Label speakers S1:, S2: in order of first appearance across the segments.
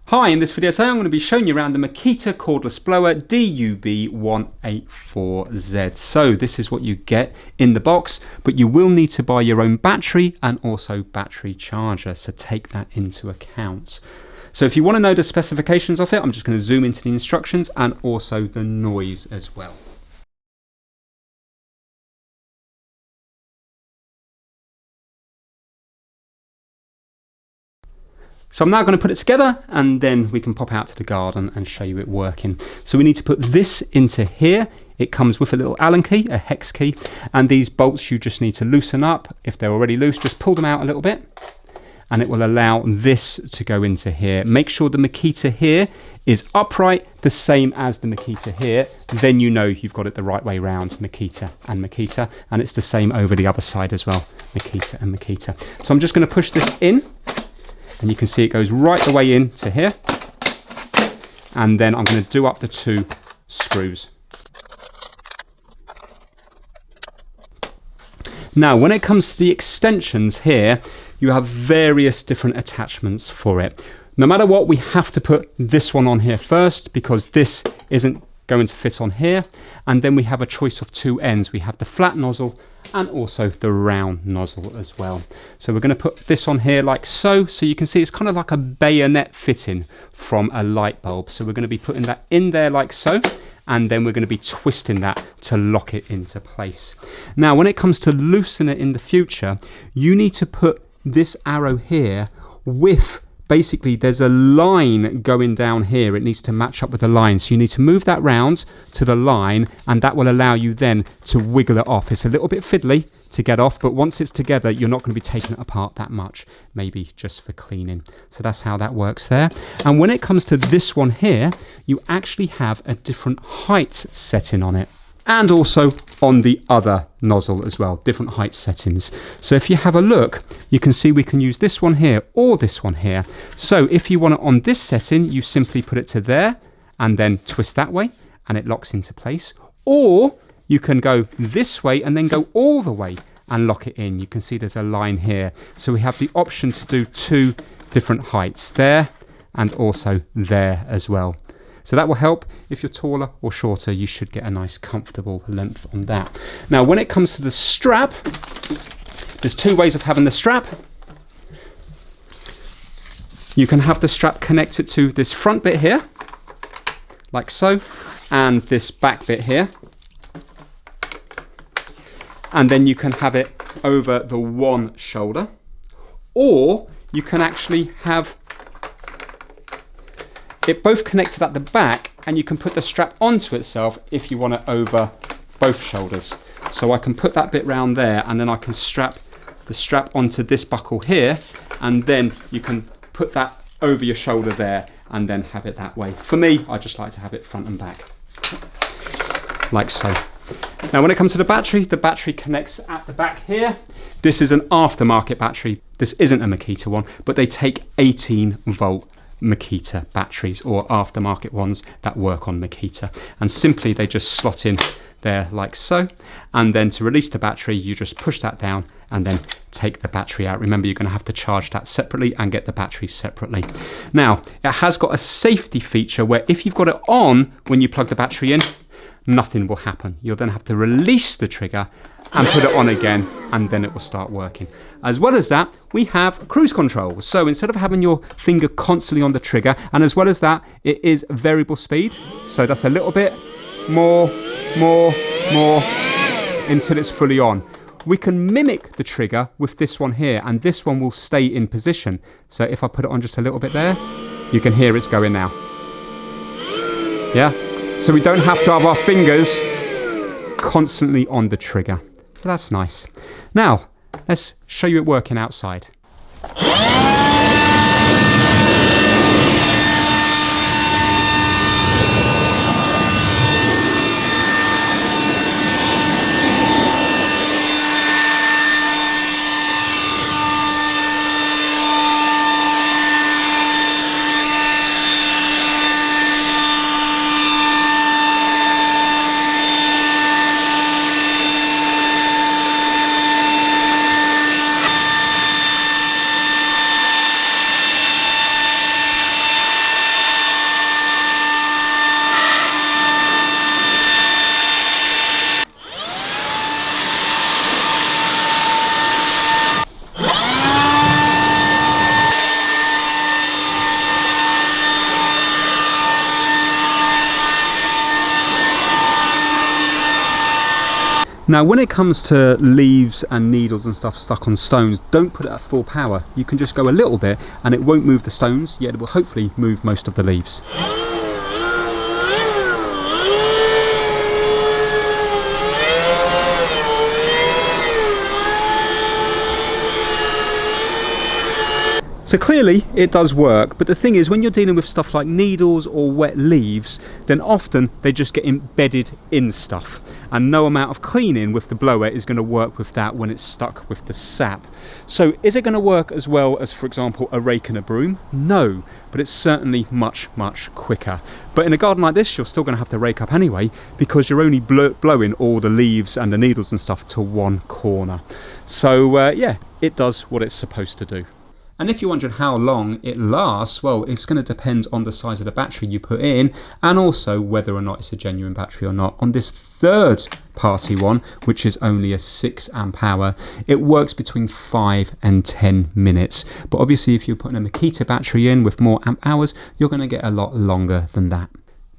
S1: Hi, in this video today I'm going to be showing you around the Makita Cordless Blower DUB184Z. So this is what you get in the box, but you will need to buy your own battery and also battery charger, so take that into account. So if you want to know the specifications of it, I'm just going to zoom into the instructions and also the noise as well. So I'm now going to put it together and then we can pop out to the garden and show you it working. So we need to put this into here. It comes with a little Allen key, a hex key, and these bolts you just need to loosen up. If they're already loose, just pull them out a little bit and it will allow this to go into here. Make sure the Makita here is upright, the same as the Makita here. Then you know you've got it the right way round, Makita, and it's the same over the other side as well, Makita and Makita. So I'm just going to push this in. And you can see it goes right the way into here. And then I'm going to do up the two screws. Now, when it comes to the extensions here, you have various different attachments for it. No matter what, we have to put this one on here first because this isn't going to fit on here. And then we have a choice of two ends. We have the flat nozzle and also the round nozzle as well. So we're going to put this on here like so. So you can see it's kind of like a bayonet fitting from a light bulb. So we're going to be putting that in there like so. And then we're going to be twisting that to lock it into place. Now, when it comes to loosen it in the future, you need to put this arrow here with basically there's a line going down here. It needs to match up with the line. So you need to move that round to the line and that will allow you then to wiggle it off. It's a little bit fiddly to get off, but once it's together, you're not going to be taking it apart that much, maybe just for cleaning. So that's how that works there. And when it comes to this one here, you actually have a different height setting on it. And also on the other nozzle as well, different height settings. So if you have a look, you can see we can use this one here or this one here. So if you want it on this setting, you simply put it to there and then twist that way and it locks into place. Or you can go this way and then go all the way and lock it in. You can see there's a line here. So we have the option to do two different heights there and also there as well. So that will help. If you're taller or shorter, you should get a nice comfortable length on that. Now, when it comes to the strap, there's two ways of having the strap. You can have the strap connected to this front bit here, like so, and this back bit here. And then you can have it over the one shoulder, or you can actually have it both connected at the back and you can put the strap onto itself if you want it over both shoulders. So I can put that bit round there and then I can strap the strap onto this buckle here and then you can put that over your shoulder there and then have it that way. For me, I just like to have it front and back, like so. Now when it comes to the battery connects at the back here. This is an aftermarket battery. This isn't a Makita one, but they take 18 volt Makita batteries or aftermarket ones that work on Makita, and simply they just slot in there like so, and then to release the battery you just push that down and then take the battery out. Remember, you're going to have to charge that separately and get the battery separately. Now it has got a safety feature where if you've got it on when you plug the battery in, nothing will happen. You'll then have to release the trigger and put it on again and then it will start working. As well as that, we have cruise control. So instead of having your finger constantly on the trigger, and as well as that, it is variable speed. So that's a little bit more until it's fully on. We can mimic the trigger with this one here, and this one will stay in position. So if I put it on just a little bit there, you can hear it's going now. Yeah? So we don't have to have our fingers constantly on the trigger. So that's nice. Now, let's show you it working outside. Now when it comes to leaves and needles and stuff stuck on stones, don't put it at full power. You can just go a little bit and it won't move the stones, yet it will hopefully move most of the leaves. So clearly it does work, but the thing is, when you're dealing with stuff like needles or wet leaves, then often they just get embedded in stuff, and no amount of cleaning with the blower is going to work with that when it's stuck with the sap. So is it going to work as well as, for example, a rake and a broom? No, but it's certainly much quicker. But in a garden like this, you're still going to have to rake up anyway, because you're only blowing all the leaves and the needles and stuff to one corner. So yeah, it does what it's supposed to do. And if you're wondering how long it lasts, well, it's going to depend on the size of the battery you put in, and also whether or not it's a genuine battery or not. On this third party one, which is only a 6 amp hour, it works between 5 and 10 minutes. But obviously if you're putting a Makita battery in with more amp hours, you're going to get a lot longer than that.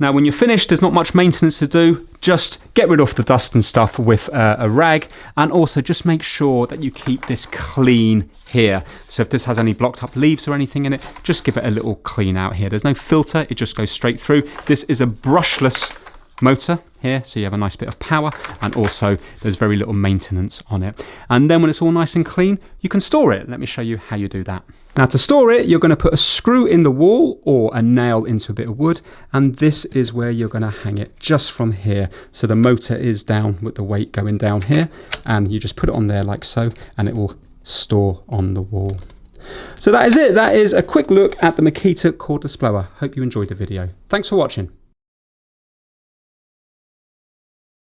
S1: Now when you're finished, there's not much maintenance to do. Just get rid of the dust and stuff with a rag, and also just make sure that you keep this clean here. So if this has any blocked up leaves or anything in it, just give it a little clean out here. There's no filter, it just goes straight through. This is a brushless motor here, so you have a nice bit of power, and also there's very little maintenance on it. And then when it's all nice and clean, you can store it. Let me show you how you do that. Now to store it, you're going to put a screw in the wall or a nail into a bit of wood, and this is where you're going to hang it, just from here. So the motor is down with the weight going down here, and you just put it on there like so, and it will store on the wall. So that is it. That is a quick look at the Makita Cordless Blower. Hope you enjoyed the video. Thanks for watching.